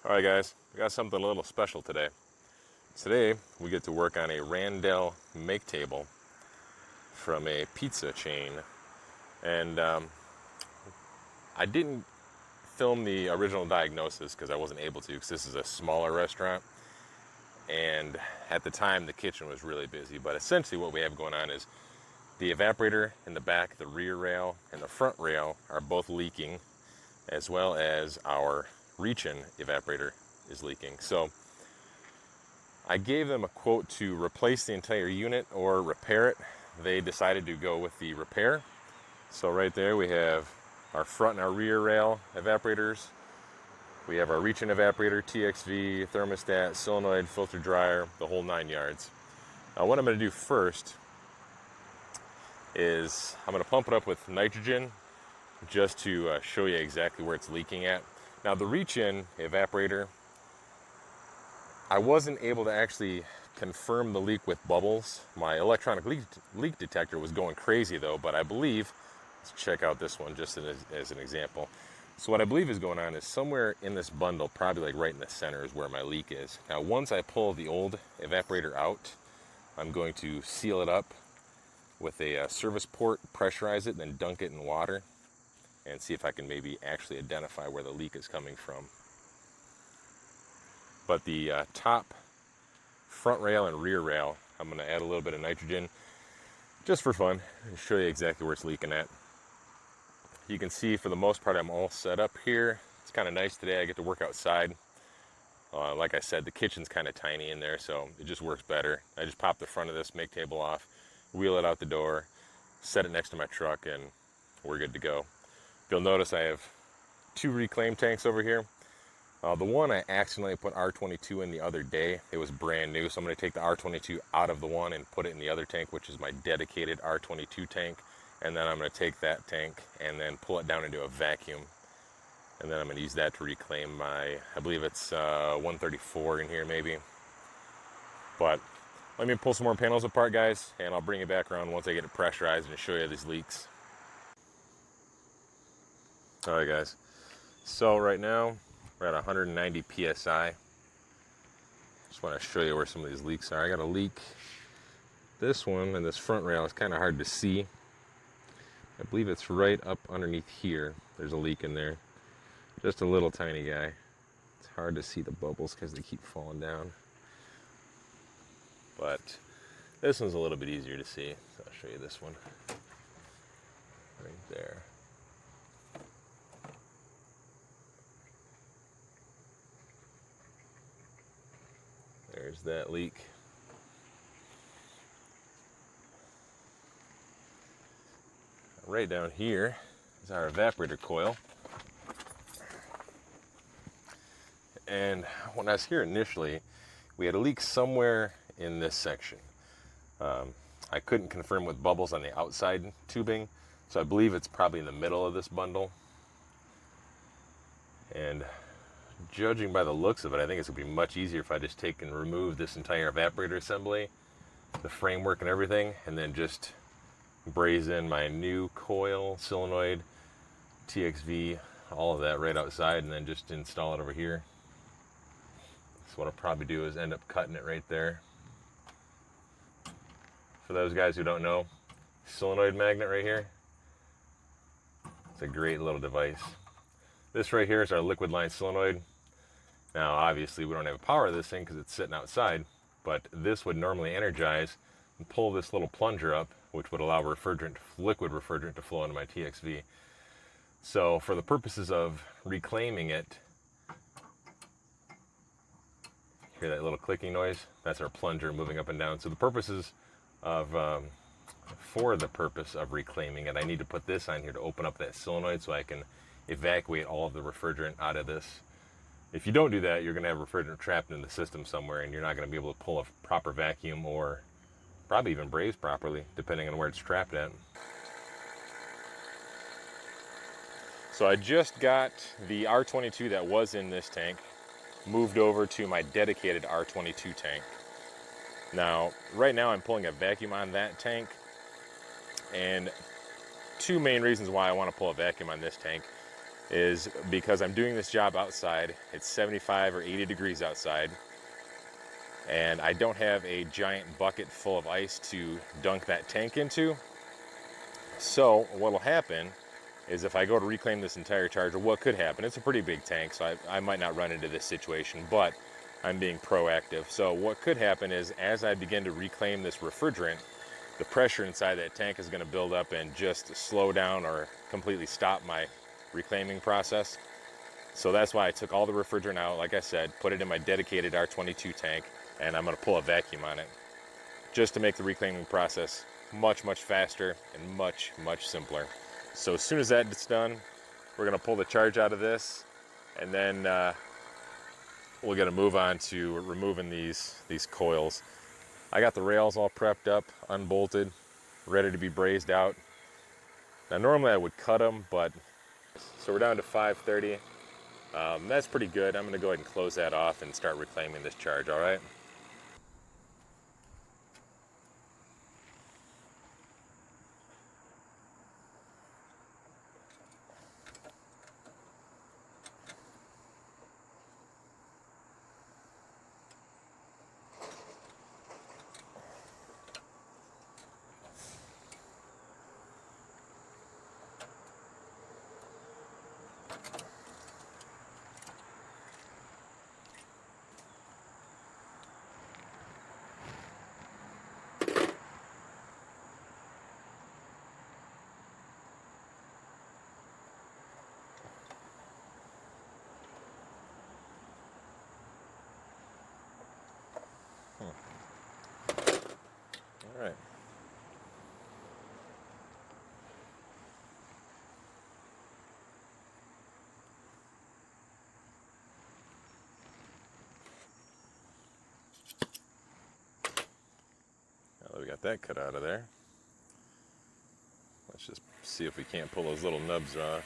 Alright guys, we got something a little special today. Today we get to work on a Randell make table from a pizza chain. And I didn't film the original diagnosis because I wasn't able to, because this is a smaller restaurant. And at the time the kitchen was really busy. But essentially what we have going on is the evaporator in the back, the rear rail, and the front rail are both leaking, as well as our reach-in evaporator is leaking. So I gave them a quote to replace the entire unit or repair it. They decided to go with the repair. So right there we have our front and our rear rail evaporators. We have our reach-in evaporator, TXV, thermostat, solenoid, filter dryer, the whole 9 yards. Now what I'm going to do first is I'm going to pump it up with nitrogen just to show you exactly where it's leaking at. Now the reach-in evaporator, I wasn't able to actually confirm the leak with bubbles. My electronic leak detector was going crazy though, but I believe, let's check out this one just as an example. So what I believe is going on is somewhere in this bundle, probably like right in the center is where my leak is. Now once I pull the old evaporator out, I'm going to seal it up with a service port, pressurize it, then dunk it in water and see if I can maybe actually identify where the leak is coming from. But the top front rail and rear rail, I'm going to add a little bit of nitrogen just for fun and show you exactly where it's leaking at. You can see for the most part I'm all set up here. It's kind of nice today. I get to work outside. Like I said, the kitchen's kind of tiny in there, so it just works better. I just pop the front of this make table off, wheel it out the door, set it next to my truck, and we're good to go. You'll notice I have 2 reclaim tanks over here. The one I accidentally put R22 in the other day. It was brand new, so I'm going to take the R22 out of the one and put it in the other tank, which is my dedicated R22 tank. And then I'm going to take that tank and then pull it down into a vacuum. And then I'm going to use that to reclaim my, I believe it's 134 in here maybe. But let me pull some more panels apart, guys, and I'll bring it back around once I get it pressurized and show you these leaks. Alright guys, so right now we're at 190 psi. Just want to show you where some of these leaks are. I got a leak. This one and this front rail is kind of hard to see. I believe it's right up underneath here. There's a leak in there. Just a little tiny guy. It's hard to see the bubbles because they keep falling down. But this one's a little bit easier to see. So I'll show you this one. Right there. There's that leak. Right down here is our evaporator coil. And when I was here initially, we had a leak somewhere in this section. I couldn't confirm with bubbles on the outside tubing, so I believe it's probably in the middle of this bundle. And judging by the looks of it, I think it's going to be much easier if I just take and remove this entire evaporator assembly, the framework and everything, and then just braze in my new coil, solenoid, TXV, all of that right outside, and then just install it over here. So what I'll probably do is end up cutting it right there. For those guys who don't know, solenoid magnet right here. It's a great little device. This right here is our liquid line solenoid. Now obviously we don't have power of this thing because it's sitting outside, but this would normally energize and pull this little plunger up, which would allow liquid refrigerant to flow into my TXV. So for the purposes of reclaiming it, hear that little clicking noise? That's our plunger moving up and down. So the purposes of, for the purpose of reclaiming it, I need to put this on here to open up that solenoid so I can evacuate all of the refrigerant out of this. If you don't do that, you're going to have refrigerant trapped in the system somewhere, and you're not going to be able to pull a proper vacuum or probably even braze properly, depending on where it's trapped at. So I just got the R22 that was in this tank moved over to my dedicated R22 tank. Now, right now I'm pulling a vacuum on that tank, and 2 main reasons why I want to pull a vacuum on this tank. is because I'm doing this job outside. It's 75 or 80 degrees outside, and I don't have a giant bucket full of ice to dunk that tank into. So what'll happen is if I go to reclaim this entire charge, or what could happen, it's a pretty big tank, so I might not run into this situation, but I'm being proactive. So what could happen is as I begin to reclaim this refrigerant, the pressure inside that tank is going to build up and just slow down or completely stop my reclaiming process. So that's why I took all the refrigerant out, like I said, put it in my dedicated R22 tank, and I'm going to pull a vacuum on it just to make the reclaiming process much, much faster and much, much simpler. So as soon as that's done, we're going to pull the charge out of this, and then we're going to move on to removing these coils. I got the rails all prepped up, unbolted, ready to be brazed out. Now normally I would cut them, but so we're down to 530. That's pretty good. I'm going to go ahead and close that off and start reclaiming this charge, all right? All right. Now that we got that cut out of there, let's just see if we can't pull those little nubs off.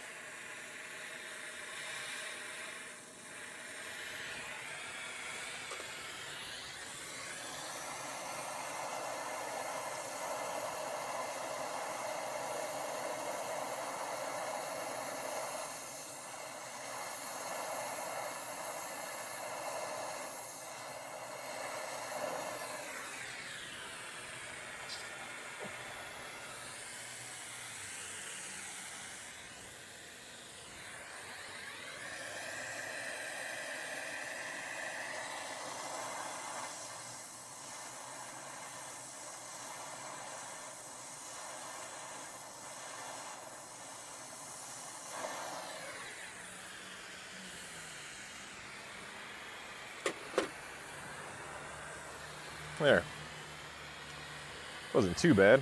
There. Wasn't too bad.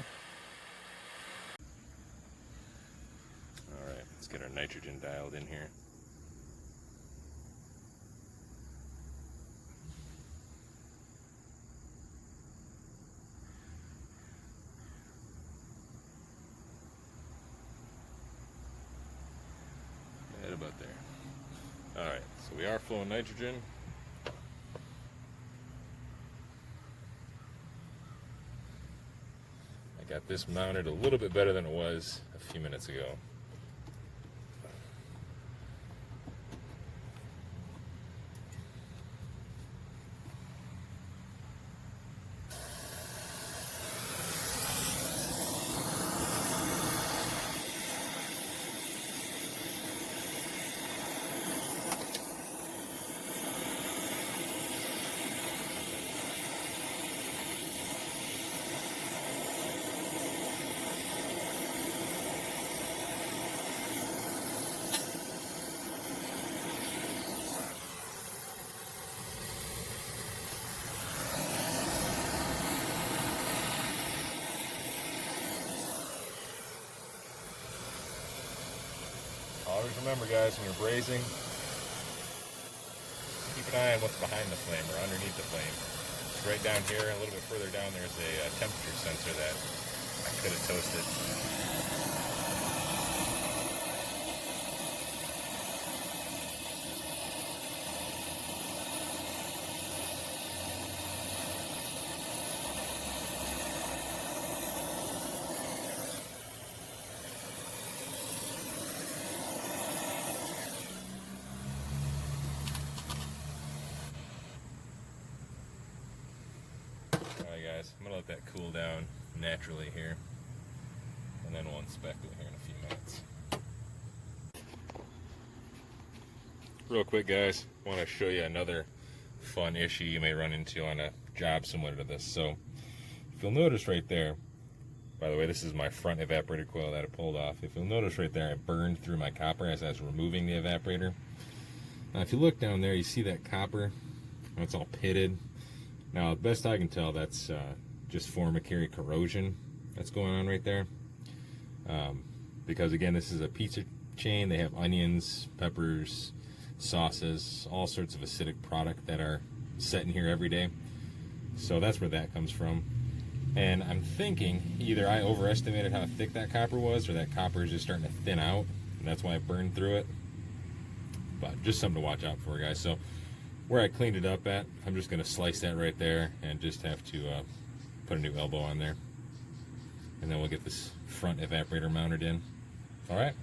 All right, let's get our nitrogen dialed in here. Right about there. All right, so we are flowing nitrogen. I got this mounted a little bit better than it was a few minutes ago. Always remember, guys, when you're brazing, keep an eye on what's behind the flame or underneath the flame. It's right down here, a little bit further down, there's a temperature sensor that I could have toasted. guys. I'm gonna let that cool down naturally here, and then we'll inspect it here in a few minutes. Real quick, guys, I want to show you another fun issue you may run into on a job similar to this. So if you'll notice right there, by the way, this is my front evaporator coil that I pulled off. If you'll notice right there, I burned through my copper as I was removing the evaporator. Now if you look down there, you see that copper, it's all pitted. Now, the best I can tell, that's just formicary corrosion that's going on right there. Because again, this is a pizza chain. They have onions, peppers, sauces, all sorts of acidic product that are set in here every day. So that's where that comes from. And I'm thinking either I overestimated how thick that copper was, or that copper is just starting to thin out, and that's why I burned through it. But just something to watch out for, guys. So where I cleaned it up at, I'm just going to slice that right there and just have to put a new elbow on there. And then we'll get this front evaporator mounted in. All right.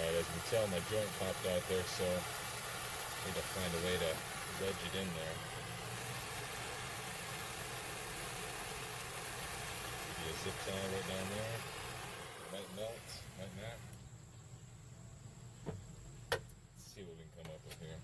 As you can tell, my joint popped out there, so I need to find a way to wedge it in there. Maybe a zip tie right down there. It might melt, might not. Let's see what we can come up with here.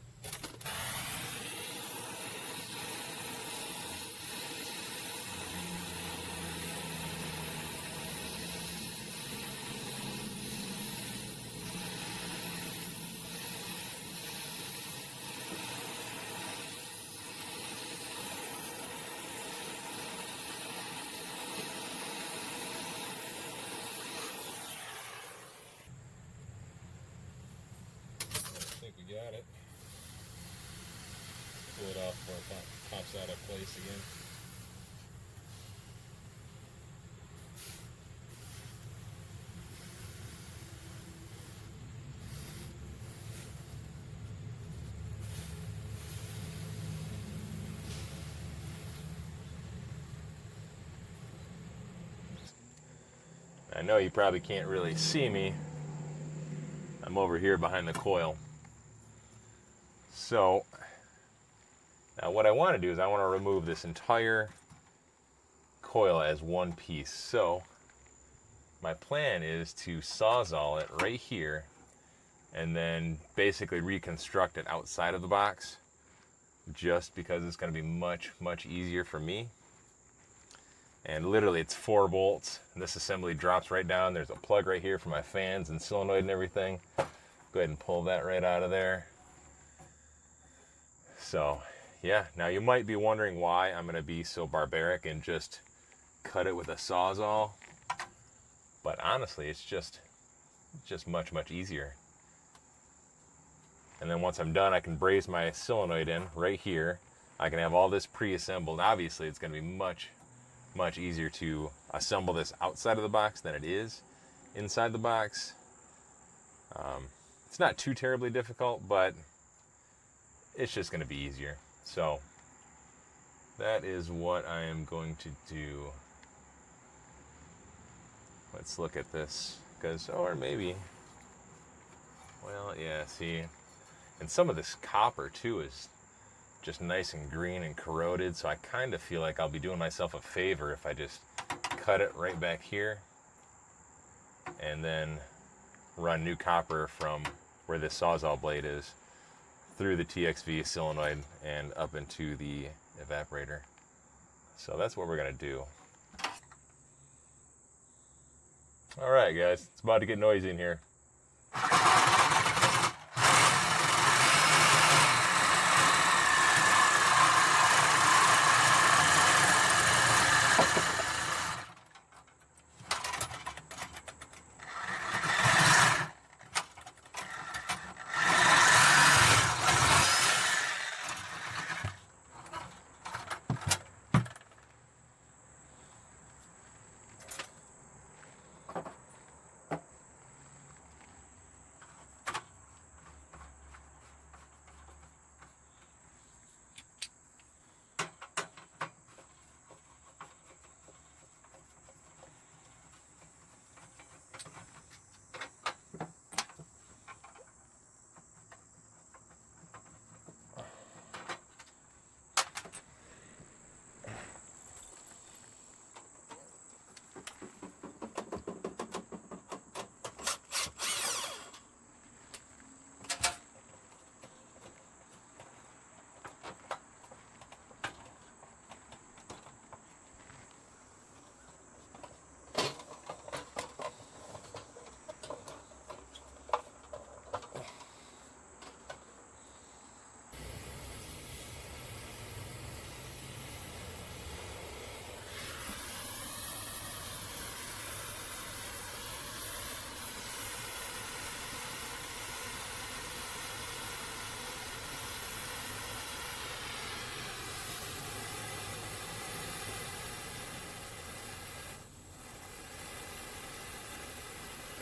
Got it. Pull it off before it pops out of place again. I know you probably can't really see me. I'm over here behind the coil. So now what I want to do is I want to remove this entire coil as one piece. So my plan is to sawzall it right here and then basically reconstruct it outside of the box, just because it's going to be much easier for me. And literally it's 4 bolts, and this assembly drops right down. There's a plug right here for my fans and solenoid and everything. Go ahead and pull that right out of there. So yeah, now you might be wondering why I'm going to be so barbaric and just cut it with a Sawzall. But honestly, it's just much easier. And then once I'm done, I can braze my solenoid in right here. I can have all this pre-assembled. Obviously, it's going to be much easier to assemble this outside of the box than it is inside the box. It's not too terribly difficult, but it's just going to be easier. So that is what I am going to do. Let's look at this, because, or maybe, well, yeah, see, and some of this copper too is just nice and green and corroded, so I kind of feel like I'll be doing myself a favor if I just cut it right back here and then run new copper from where this Sawzall blade is through the TXV solenoid and up into the evaporator. So that's what we're going to do. All right, guys, it's about to get noisy in here.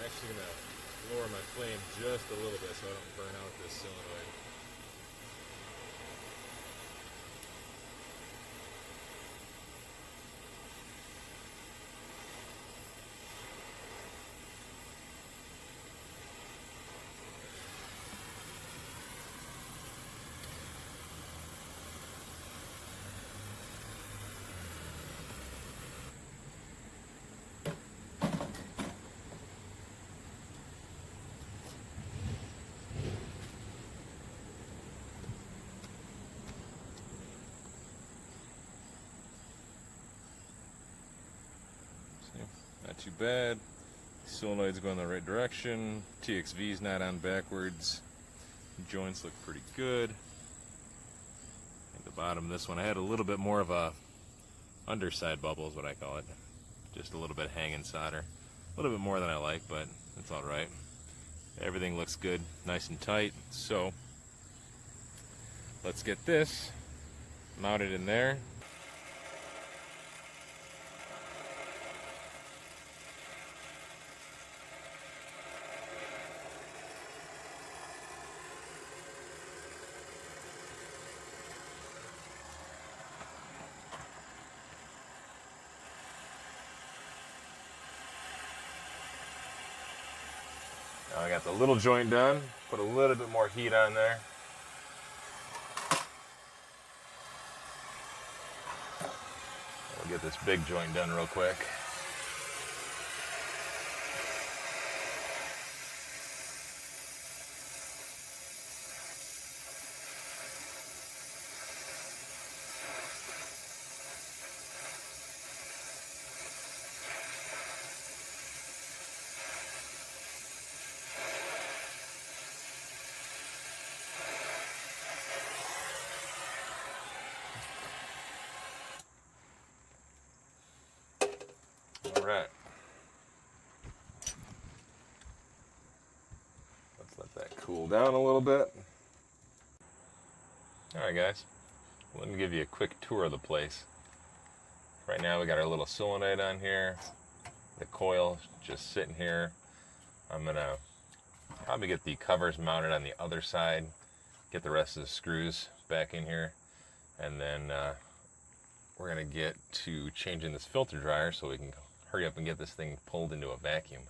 I'm actually going to lower my flame just a little bit so I don't burn out this solenoid. Not too bad. Solenoid's going the right direction. TXV's not on backwards. Joints look pretty good. At the bottom of this one, I had a little bit more of a underside bubble is what I call it. Just a little bit hanging solder. A little bit more than I like, but it's all right. Everything looks good, nice and tight. So let's get this mounted in there. Now I got the little joint done, put a little bit more heat on there. We'll get this big joint done real quick. down a little bit. All right, guys, let me give you a quick tour of the place. Right now we got our little solenoid on here, the coil just sitting here. I'm gonna probably get the covers mounted on the other side, get the rest of the screws back in here, and then we're gonna get to changing this filter dryer so we can hurry up and get this thing pulled into a vacuum.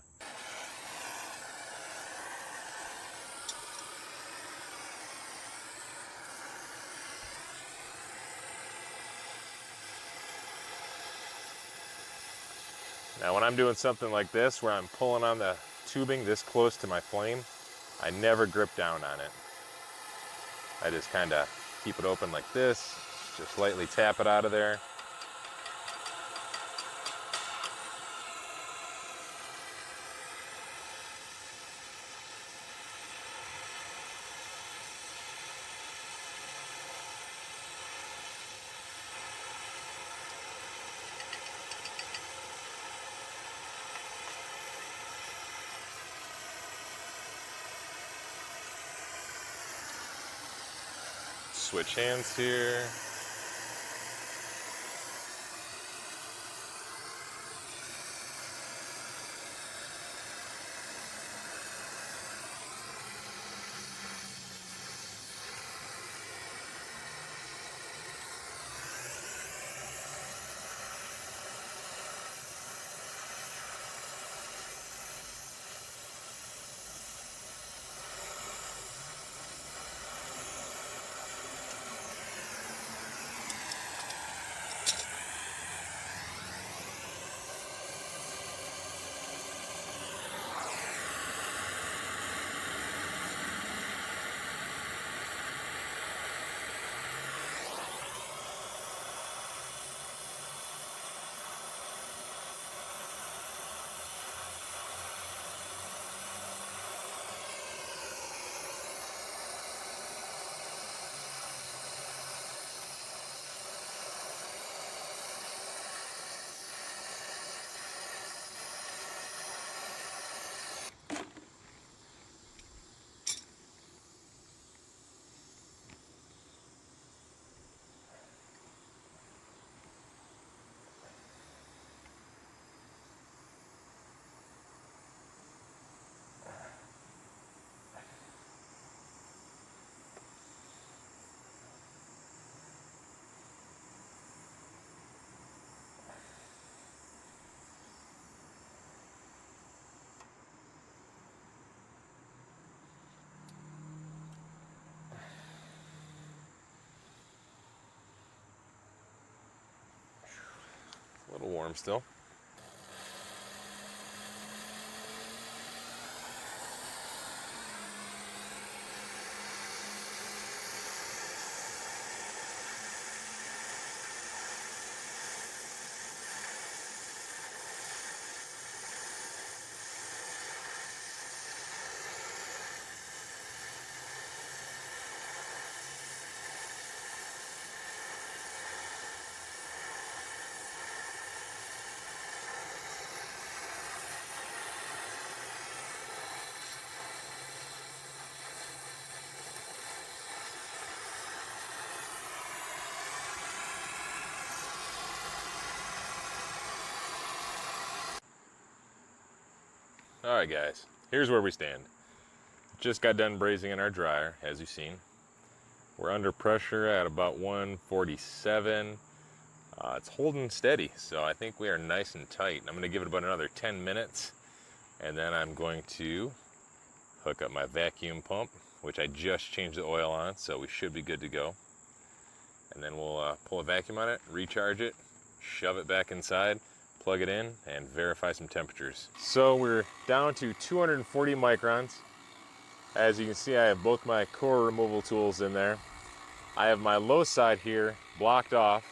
Now when I'm doing something like this where I'm pulling on the tubing this close to my flame, I never grip down on it. I just kind of keep it open like this, just lightly tap it out of there. Switch hands here. A little warm still. All right, guys, here's where we stand. Just got done brazing in our dryer, as you've seen. We're under pressure at about 147. It's holding steady, so I think we are nice and tight. I'm going to give it about another 10 minutes, and then I'm going to hook up my vacuum pump, which I just changed the oil on, so we should be good to go. And then we'll pull a vacuum on it, recharge it, shove it back inside, plug it in, and verify some temperatures. So we're down to 240 microns. As you can see, I have both my core removal tools in there. I have my low side here blocked off,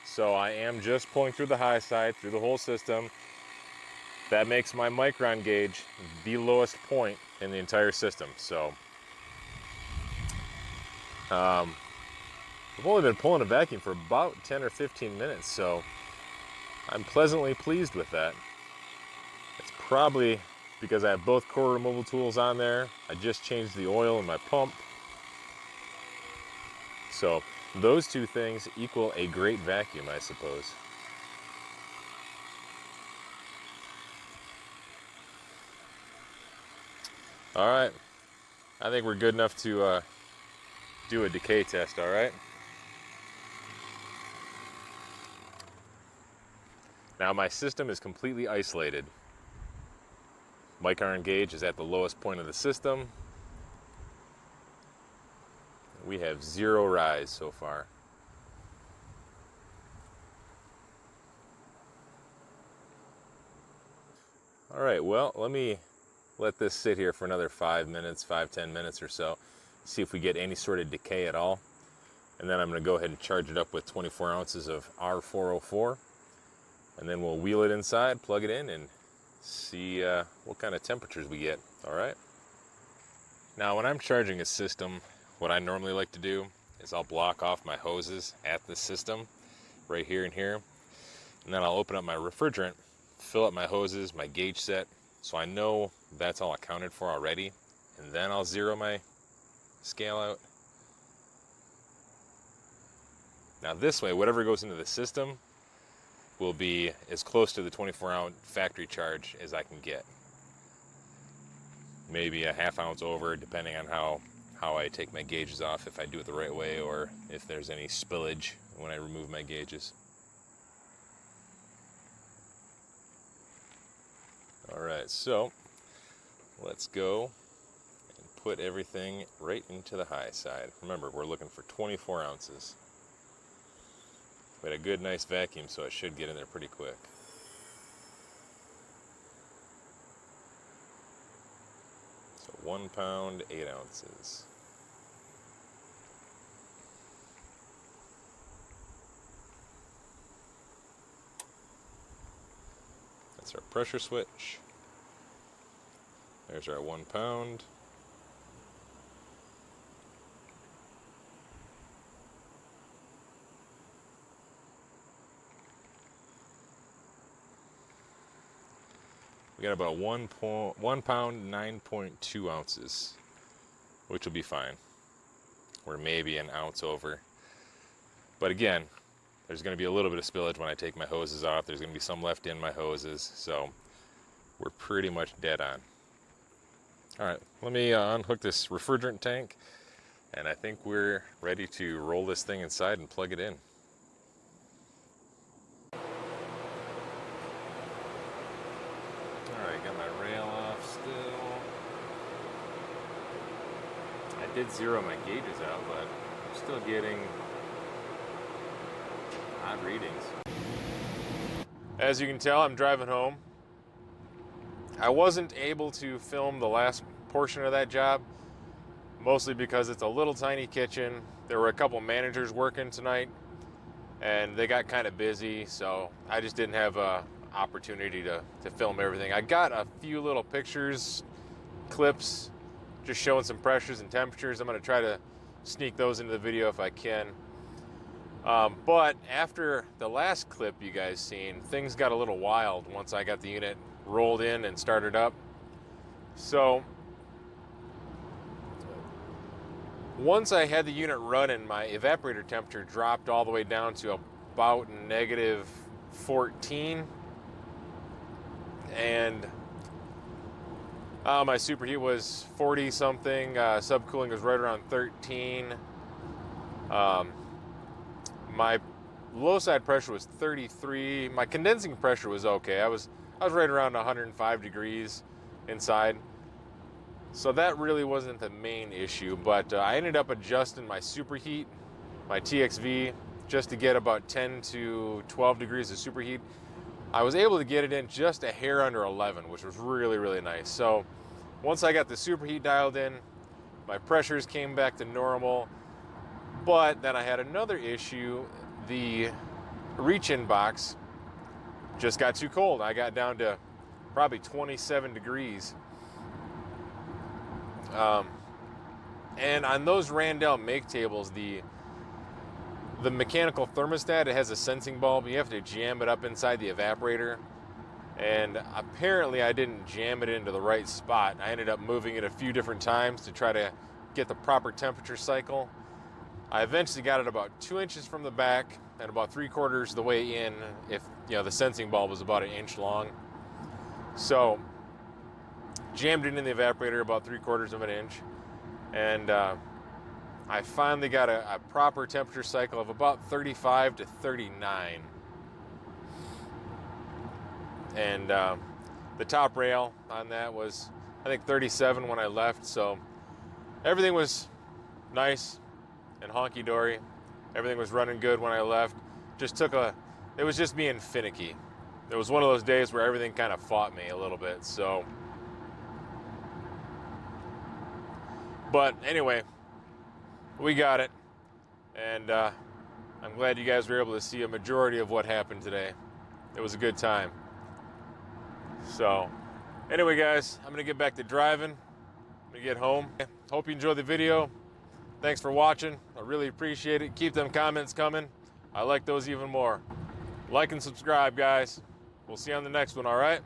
so I am just pulling through the high side, through the whole system. That makes my micron gauge the lowest point in the entire system. So I've only been pulling a vacuum for about 10 or 15 minutes, so I'm pleasantly pleased with that. It's probably because I have both core removal tools on there. I just changed the oil in my pump. So those two things equal a great vacuum, I suppose. All right, I think we're good enough to do a decay test, all right? Now my system is completely isolated. My current gauge is at the lowest point of the system. We have 0 rise so far. All right, well, let me let this sit here for another 5 minutes, 5-10 minutes or so, see if we get any sort of decay at all. And then I'm going to go ahead and charge it up with 24 ounces of R404. And then we'll wheel it inside, plug it in, and see what kind of temperatures we get. All right. Now, when I'm charging a system, what I normally like to do is I'll block off my hoses at the system, right here and here. And then I'll open up my refrigerant, fill up my hoses, my gauge set, so I know that's all accounted for already. And then I'll zero my scale out. Now this way, whatever goes into the system will be as close to the 24-ounce factory charge as I can get. Maybe a ½ ounce over, depending on how I take my gauges off, if I do it the right way or if there's any spillage when I remove my gauges. All right, so let's go and put everything right into the high side. Remember, we're looking for 24 ounces. We had a good, nice vacuum, so it should get in there pretty quick. So 1 pound, 8 ounces. That's our pressure switch. There's our 1 pound. We got about 1 pound, 9.2 ounces, which will be fine. We're maybe an ounce over. But again, there's going to be a little bit of spillage when I take my hoses off. There's going to be some left in my hoses, so we're pretty much dead on. All right, let me unhook this refrigerant tank, and I think we're ready to roll this thing inside and plug it in. I did zero my gauges out, but I'm still getting odd readings. As you can tell, I'm driving home. I wasn't able to film the last portion of that job, mostly because it's a little tiny kitchen. There were a couple managers working tonight, and they got kind of busy, so I just didn't have an opportunity to film everything. I got a few little pictures, clips, just showing some pressures and temperatures. I'm going to try to sneak those into the video if I can. But after the last clip you guys seen, things got a little wild once I got the unit rolled in and started up. So once I had the unit running, my evaporator temperature dropped all the way down to about -14. And my superheat was 40 something, subcooling was right around 13. My low side pressure was 33. My condensing pressure was okay. I was right around 105 degrees inside. So that really wasn't the main issue, but I ended up adjusting my superheat, my TXV, just to get about 10 to 12 degrees of superheat. I was able to get it in just a hair under 11, which was really, really nice. So once I got the superheat dialed in, my pressures came back to normal. But then I had another issue. The reach-in box just got too cold. I got down to probably 27 degrees. And on those Randell maketables, the mechanical thermostat, it has a sensing bulb. You have to jam it up inside the evaporator. and apparently I didn't jam it into the right spot. I ended up moving it a few different times to try to get the proper temperature cycle. I eventually got it about 2 inches from the back and about 3/4 the way in, if the sensing bulb was about 1 inch long. So jammed it in the evaporator about 3/4 of an inch, and I finally got a proper temperature cycle of about 35 to 39. And the top rail on that was, I think, 37 when I left. So everything was nice and honky-dory. Everything was running good when I left. It was just being finicky. It was one of those days where everything kind of fought me a little bit. So, but anyway, we got it. And I'm glad you guys were able to see a majority of what happened today. It was a good time. So anyway, guys, I'm gonna get back to driving. I'm gonna get home. Hope you enjoyed the video. Thanks for watching. I really appreciate it. Keep them comments coming. I like those even more. Like and subscribe, guys. We'll see you on the next one, all right?